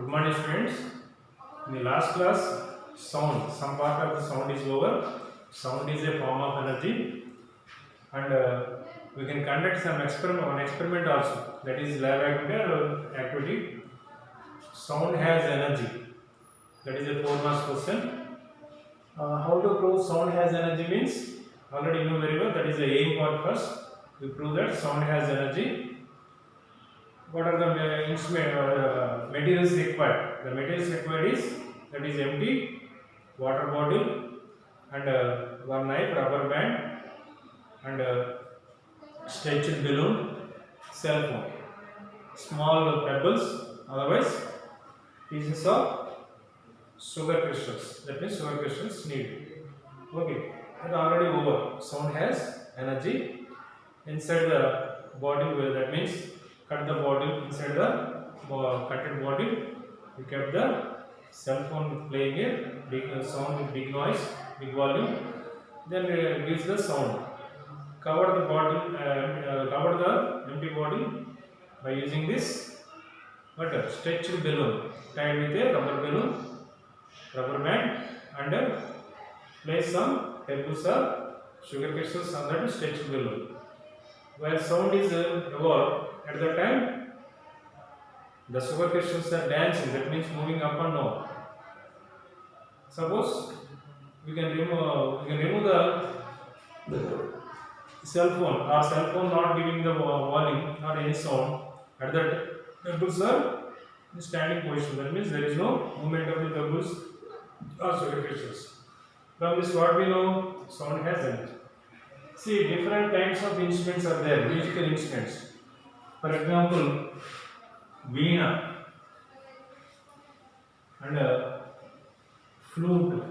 Good morning, students. In the last class, sound, some part of the sound is over. Sound is a form of energy, and we can conduct some experiment also. That is lab activity. Sound has energy. That is a 4 marks question. How to prove sound has energy means already you know very well. That is the aim part first. We prove that sound has energy. What are the materials required? The materials required is that is empty water bottle and one knife, rubber band and stretched balloon, cell phone, small pebbles, otherwise pieces of sugar crystals. That means sugar crystals needed. Okay, that already over. Sound has energy inside the bottle. That means cut the bottle inside the cutted bottle. We kept the cell phone playing a big sound with big noise, big volume. Then gives the sound. Cover the bottle, cover the empty bottle by using this stretched balloon tied with a rubber balloon, rubber band, and place some pebbles or sugar crystals on that stretched balloon. While sound is evolved, at that time the sugar crystals are dancing, that means moving up and down. Suppose we can remove the cell phone not giving the volume or any sound. At that pebbles are in standing position, that means there is no movement of the pebbles or sugar crystals. From this what we know, sound has energy. See, different kinds of instruments are there, musical instruments. For example, veena and flute.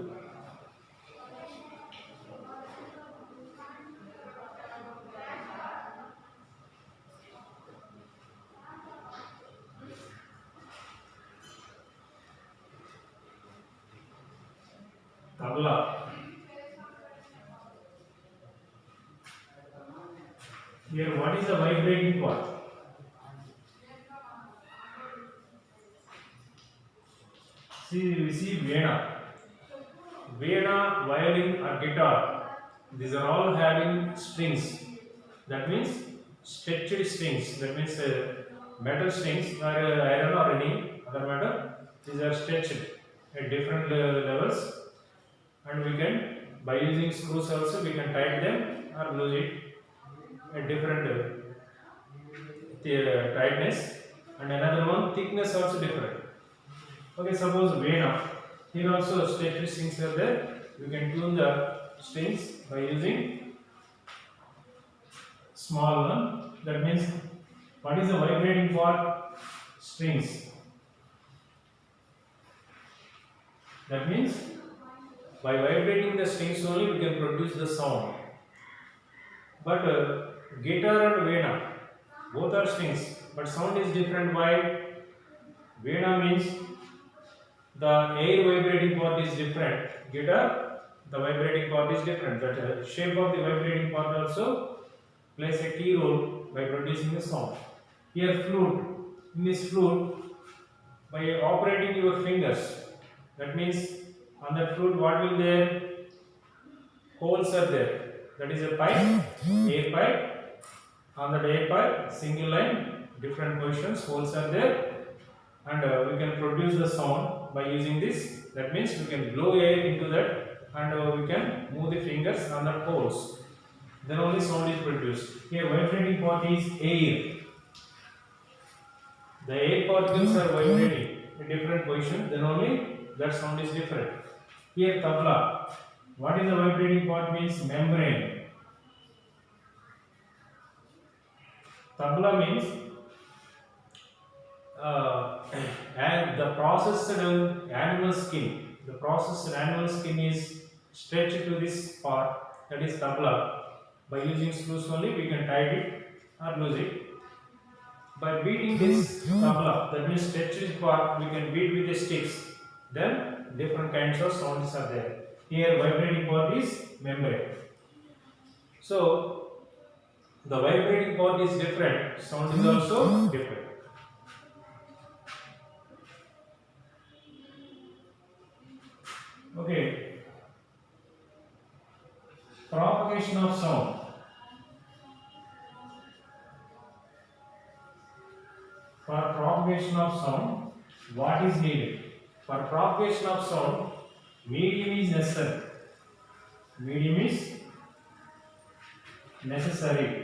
Tabla. Here, what is the vibrating part? We see Veena, violin or guitar. These are all having strings. That means stretched strings. That means metal strings or iron or any other metal. These are stretched at different levels, and we can, by using screws also, we can tighten them or lose it at different tightness, and another one thickness also different. Okay, suppose Veena, here also stretched strings are there. We can tune the strings by using small one. That means what is the vibrating part? Strings. That means by vibrating the strings only we can produce the sound. But guitar and Veena, both are strings, but sound is different. Why? Veena means the air vibrating part is different. Guitar, the vibrating part is different. The shape of the vibrating part also plays a key role by producing the sound. Here flute, in this flute, by operating your fingers, that means on that flute what will there? Holes are there. That is a pipe, air pipe. On that air pipe, single line, different positions, holes are there, and we can produce the sound by using this. That means we can blow air into that, and we can move the fingers on the holes. Then only sound is produced. Here, vibrating part is air. The air particles are vibrating in different positions. Then only that sound is different. Here, tabla. What is the vibrating part? Means membrane. Tabla means and the processed animal skin. The processed animal skin is stretched to this part, that is tabla. By using screws only we can tighten it or lose it. By beating this tabla, that means stretched part, we can beat with the sticks. Then different kinds of sounds are there. Here vibrating part is membrane. So the vibrating part is different, sound is also different. Okay, propagation of sound. For propagation of sound, what is needed? For propagation of sound, medium is necessary. Medium is necessary.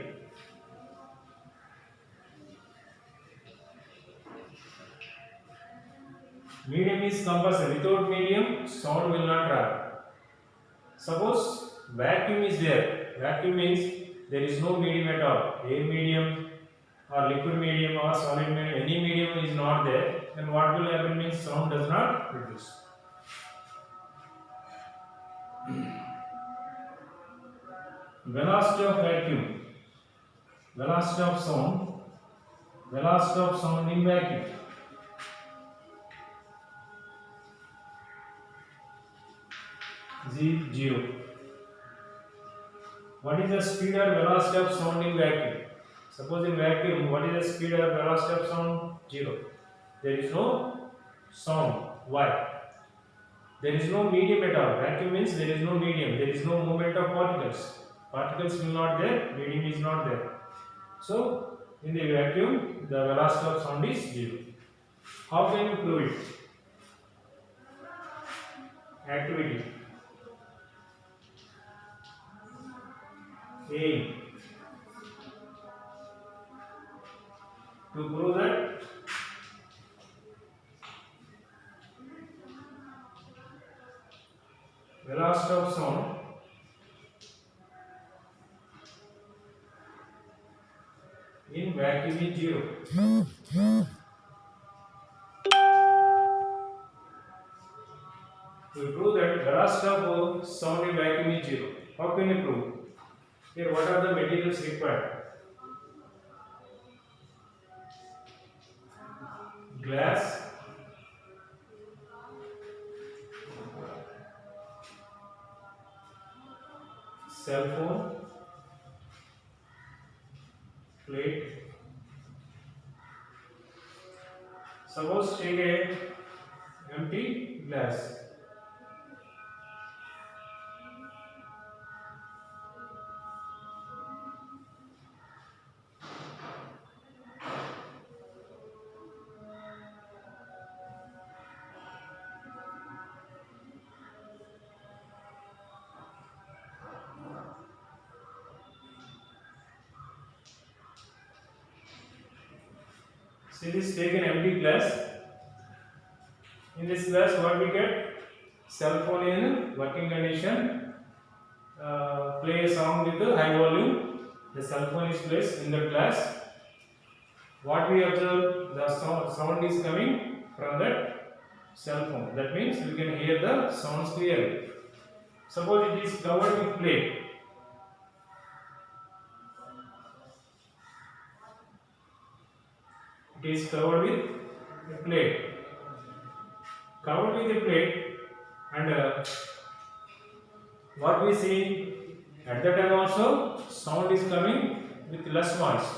Medium is compulsory. Without medium, sound will not travel. Suppose vacuum is there. Vacuum means there is no medium at all. Air medium or liquid medium or solid medium, any medium is not there. Then what will happen means sound does not produce. Velocity of vacuum. Velocity of sound. Velocity of sound in vacuum. Z0. What is the speed or velocity of sound in vacuum? Suppose in vacuum, what is the speed or velocity of sound? 0. There is no sound. Why? There is no medium at all. Vacuum means there is no medium. There is no movement of particles. Particles will not there. Medium is not there. So in the vacuum, the velocity of sound is 0. How can you prove it? Activity. Aim. To prove that velocity of sound in vacuum is 0. To prove that velocity of sound in vacuum is 0. How can you prove? Here, what are the materials required? Glass, cell phone, plate. Suppose take a empty glass. See this, take an empty glass. In this glass, what we get? Cell phone in working condition. Play a song with a high volume. The cell phone is placed in the glass. What we observe, the sound is coming from that cell phone. That means we can hear the sounds clearly. Suppose it is covered with plate. It is covered with a plate. Covered with a plate, and what we see at that time also, sound is coming with less noise.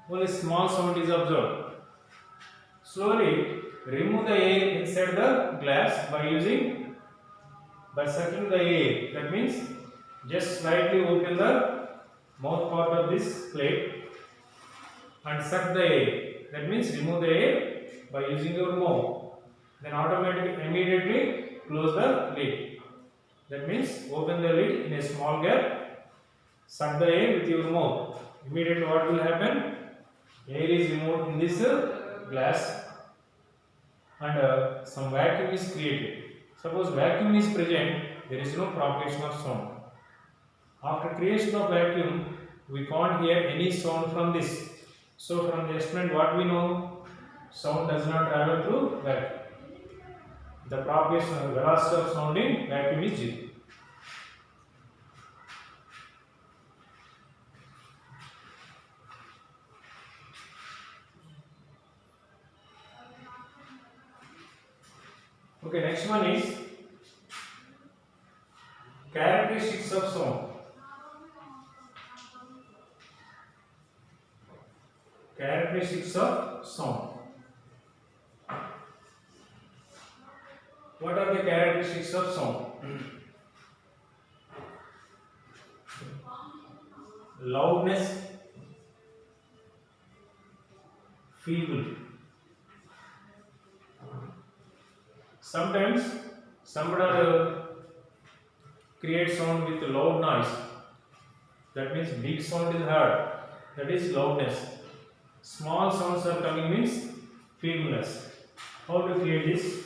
Only small sound is observed. Slowly remove the air inside the glass by sucking the air. That means just slightly open the mouth part of this plate and suck the air. That means remove the air by using your mouth. Then automatically immediately close the lid. That means open the lid in a small gap, suck the air with your mouth. Immediately what will happen? Air is removed in this glass, and some vacuum is created. Suppose vacuum is present, there is no propagation of sound. After creation of vacuum, we can't hear any sound from this. So from the experiment what we know, sound does not travel through vacuum. The propagation velocity of sound in vacuum is 0. Okay, next one is characteristics of sound. Characteristics of sound. What are the characteristics of sound? Loudness, feeble. Sometimes somebody create sound with loud noise. That means big sound is heard. That is loudness. Small sounds are coming means feebleness. How to create this?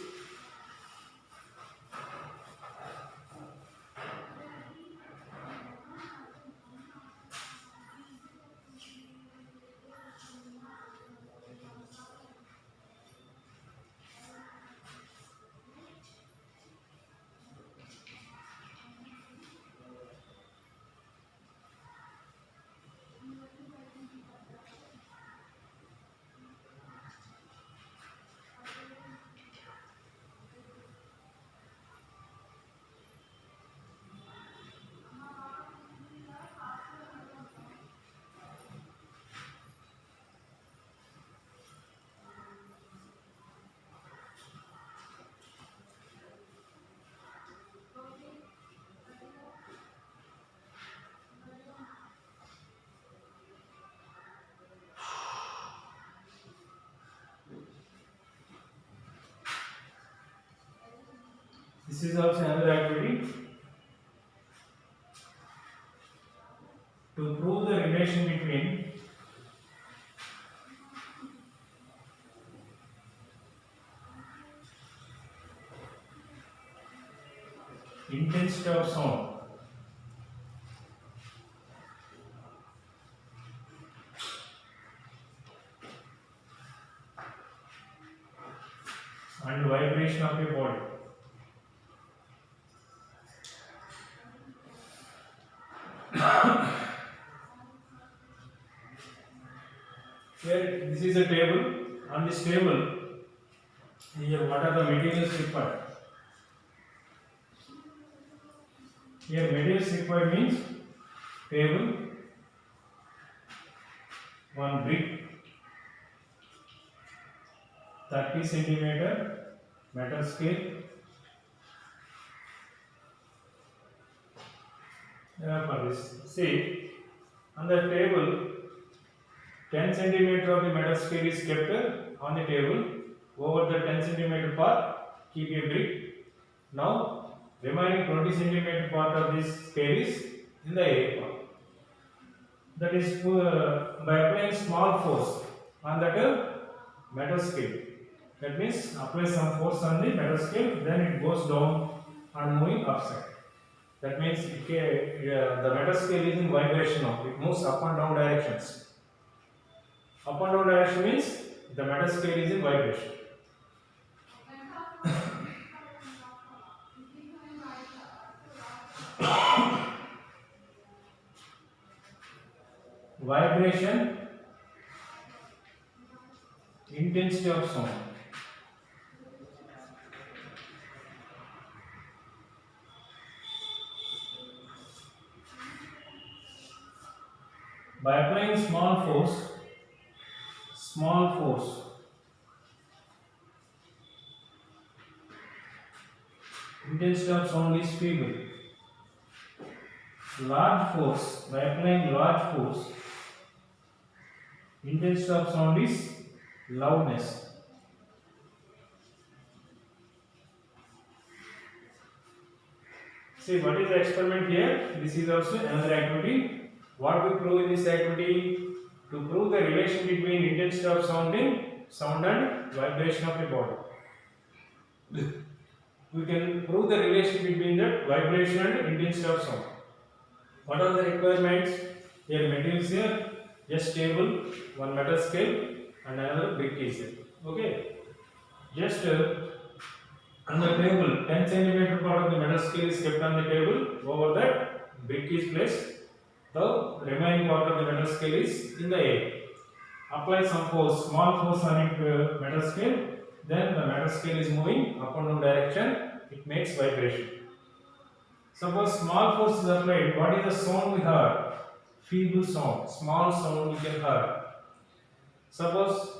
This is also another activity to prove the relation between intensity of sound and vibration of your body. Here, this is a table. On this table, here what are the materials required? Here, materials required means table, one brick, 30 centimeter metal scale. For this, see on the table, 10 centimeter of the metal scale is kept on the table. Over the 10 centimeter part, keep a brick. Now, remaining 20 centimeter part of this scale is in the air part. That is by applying small force on that metal scale. That means apply some force on the metal scale, then it goes down and moving upside. That means the metal scale is in vibration now. It moves up and down directions. Up and down direction means the metal scale is in vibration. Vibration, intensity of sound. By applying small force, intensity of sound is feeble. Large force, by applying large force, intensity of sound is loudness. See, what is the experiment here? This is also another activity. What we prove in this activity? To prove the relation between intensity of sound and vibration of the body. We can prove the relation between that vibration and intensity of sound. What are the requirements? Here materials here, just table, one metal scale and another brick is here. Okay. Just on the table, 10 centimeter part of the metal scale is kept on the table. Over that, brick is placed. The remaining part of the metal scale is in the air. Apply some force, small force on it metal scale. Then the metal scale is moving up and down direction. It makes vibration. Suppose small force is applied. What is the sound we heard? Feeble sound, small sound we can hear. Suppose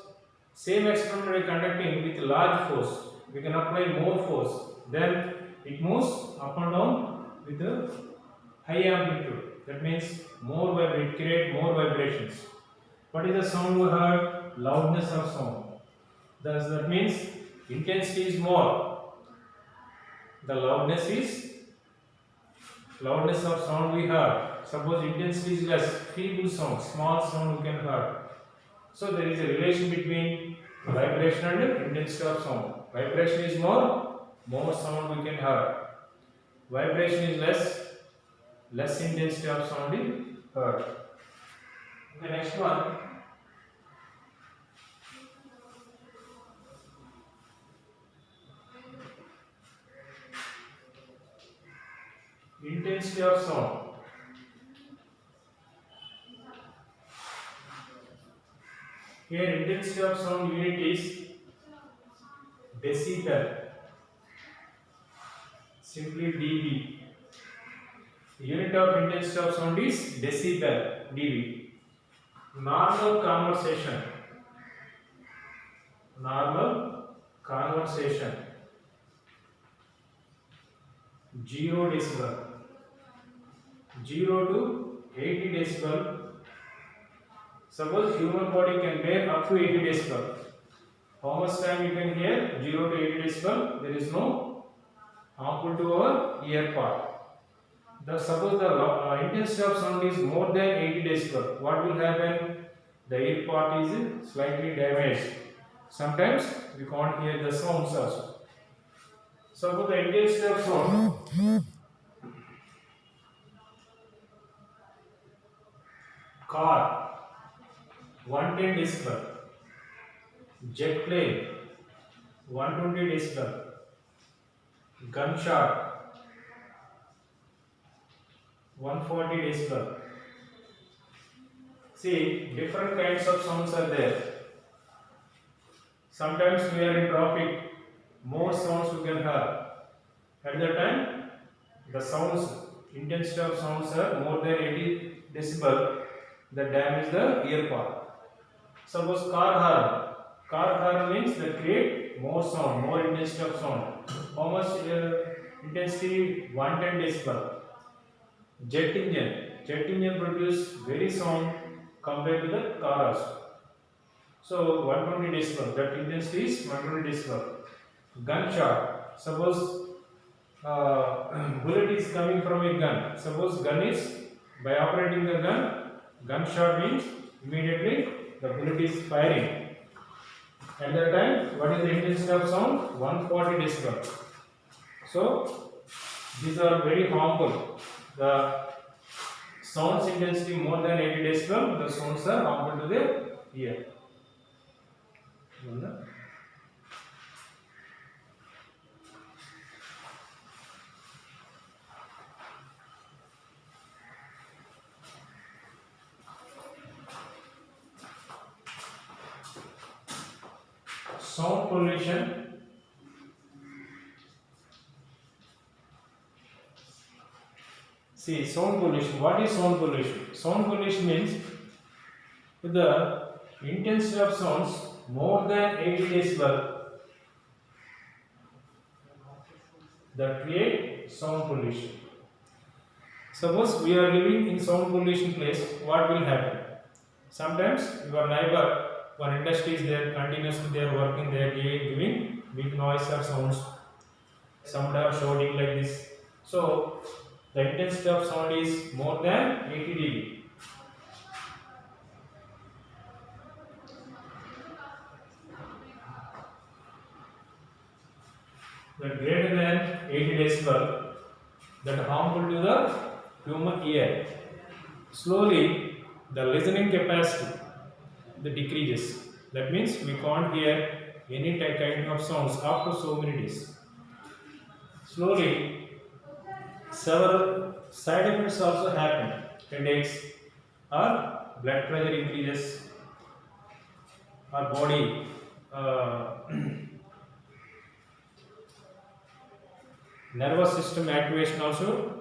same experiment we are conducting with large force. we can apply more force. Then it moves up and down with a high amplitude. That means more vibrate, create more vibrations. What is the sound we heard? Loudness of sound. Thus, that means intensity is more. The loudness of sound we heard. Suppose intensity is less, feeble sound, small sound we can hear. So there is a relation between vibration and intensity of sound. Vibration is more sound we can hear. Vibration is less intensity of sound is heard. The next one. Intensity of sound. Here intensity of sound unit is decibel. Simply dB. Unit of intensity of sound is decibel, dB. Normal conversation. 0 decibel. 0 to 80 decibel. Suppose human body can bear up to 80 decibel. How much time you can hear? 0 to 80 decibel. There is no harmful to our ear part. Suppose the intensity of sound is more than 80 decibel. What will happen? The ear part is slightly damaged. Sometimes we can't hear the sounds also. Suppose the intensity of sound. Car 110 decibel. Jet plane 120 decibel. Gunshot 140 decibel. See, different kinds of sounds are there. Sometimes we are in traffic, more sounds we can hear. At that time, the sounds, intensity of sounds are more than 80 decibel that damage the ear part. Suppose car horn. Car horn means that create more sound, more intensity of sound. How much intensity? 110 decibel. Jet engine. Jet engine produce very sound compared to the car also. So 120 decibel. That intensity is 120 decibel. Gunshot. Suppose bullet is coming from a gun. Suppose gun is, by operating the gun, gunshot means immediately the bullet is firing. At that time, what is the intensity of sound? 140 decibel. So these are very harmful. The sound's intensity more than 80 decibel, the sounds are harmful to the ear. Sound pollution. See, sound pollution. What is sound pollution? Sound pollution means if the intensity of sounds more than 80 decibel that create sound pollution. Suppose we are living in sound pollution place, what will happen? Sometimes your neighbor, one industry is there, continuously they are working, they are giving big noise or sounds. Some are shouting like this. So the intensity of sound is more than 80 dB. That greater than 80 decibel, that harmful to the human ear. Slowly the listening capacity that decreases. That means we can't hear any kind of sounds after so many days. Slowly several side effects also happen. Headaches or blood pressure increases, our body nervous system activation also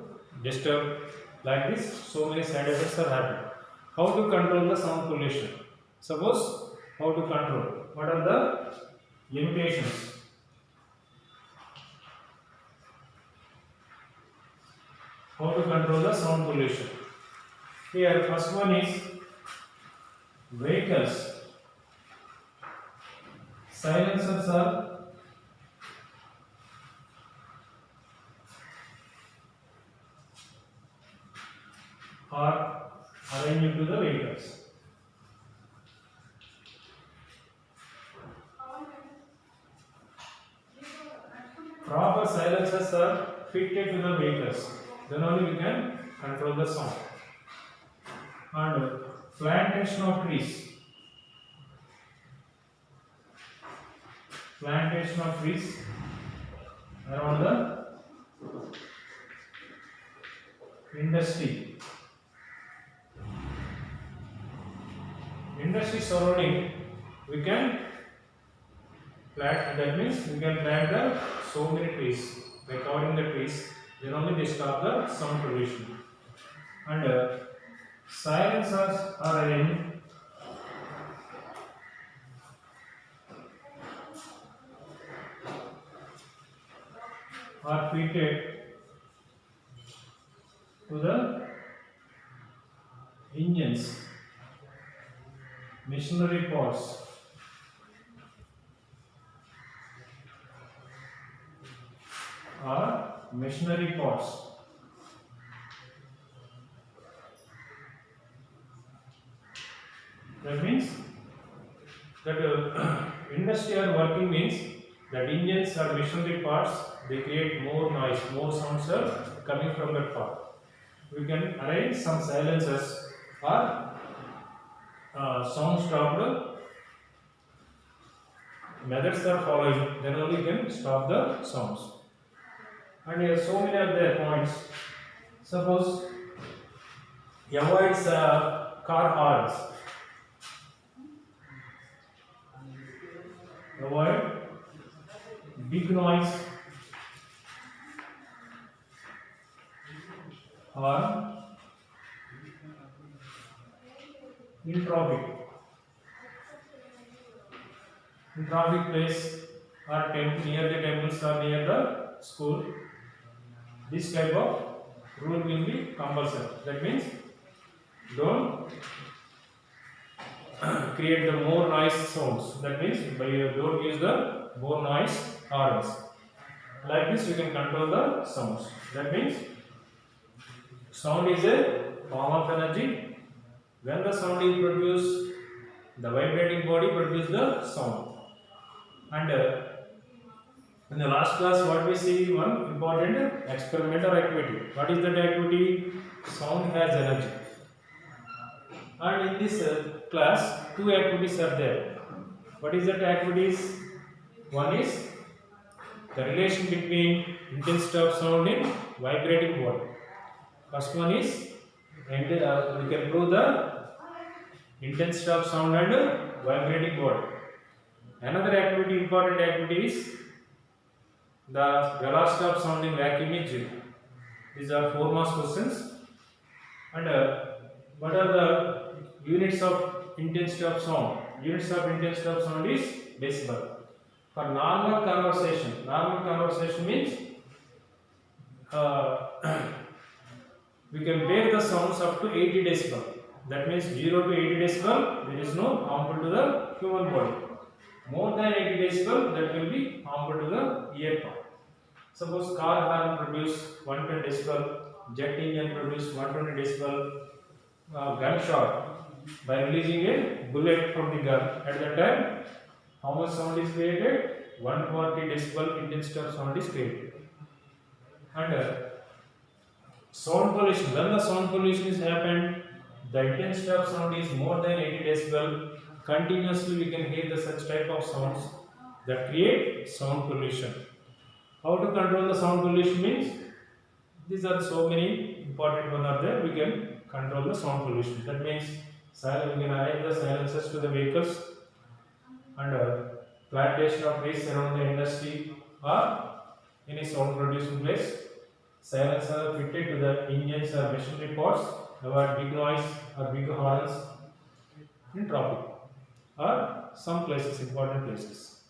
disturbed. Like this, so many side effects are happening. How to control the sound pollution? Suppose how to control? What are the limitations? How to control the sound pollution? Here, first one is vehicles. Silencers are arranged into the vehicles. Proper silencers are fitted to the vehicles. Then only we can control the sound. And plantation of trees. Plantation of trees around the industry. Industry surrounding, we can plant. That means we can plant so many trees. By covering the trees, then only they stop the sound pollution. And silencers are arranged are fitted to the engines, machinery parts, or machinery parts. That means that industry or working means that engines or machinery parts, they create more noise, more sounds are coming from that part. We can arrange some silencers or sound stopped methods are following, then only can stop the sounds. And here so many of their points. Suppose avoids car horns. Avoid big noise or in traffic. In traffic place or near the temples or near the school, this type of rule will be compulsory. That means don't create the more noise sounds. That means don't use the more noise horns. Like this, you can control the sounds. That means sound is a form of energy. When the sound is produced, the vibrating body produces the sound. And in the last class, what we see one important experiment or activity. What is that activity? Sound has energy. And in this class, two activities are there. What is that activities? One is the relation between intensity of sound in vibrating body. First one is we can prove the intensity of sound and vibrating body. Another activity, important activity is the velocity of sound in vacuum is 0. These are 4 marks questions. And what are the units of intensity of sound? Units of intensity of sound is decibel. For normal conversation means we can bear the sounds up to 80 decibel. That means 0 to 80 decibel, there is no harmful to the human body. More than 80 decibel, that will be harmful to the ear part. Suppose car horn produce 110 decibel, jet engine produce 120 decibel, gunshot by releasing a bullet from the gun. At that time, how much sound is created? 140 decibel intensity of sound is created. And sound pollution. When the sound pollution is happened, the intensity of sound is more than 80 decibel. Continuously, we can hear the such type of sounds that create sound pollution. How to control the sound pollution means these are so many important ones are there. We can control the sound pollution. That means we can arrange the silencers to the vehicles and plantation of trees around the industry or any sound producing place. Silencer fitted to the engines or machinery parts. Avoid big noise or big horns in traffic or some places, important places.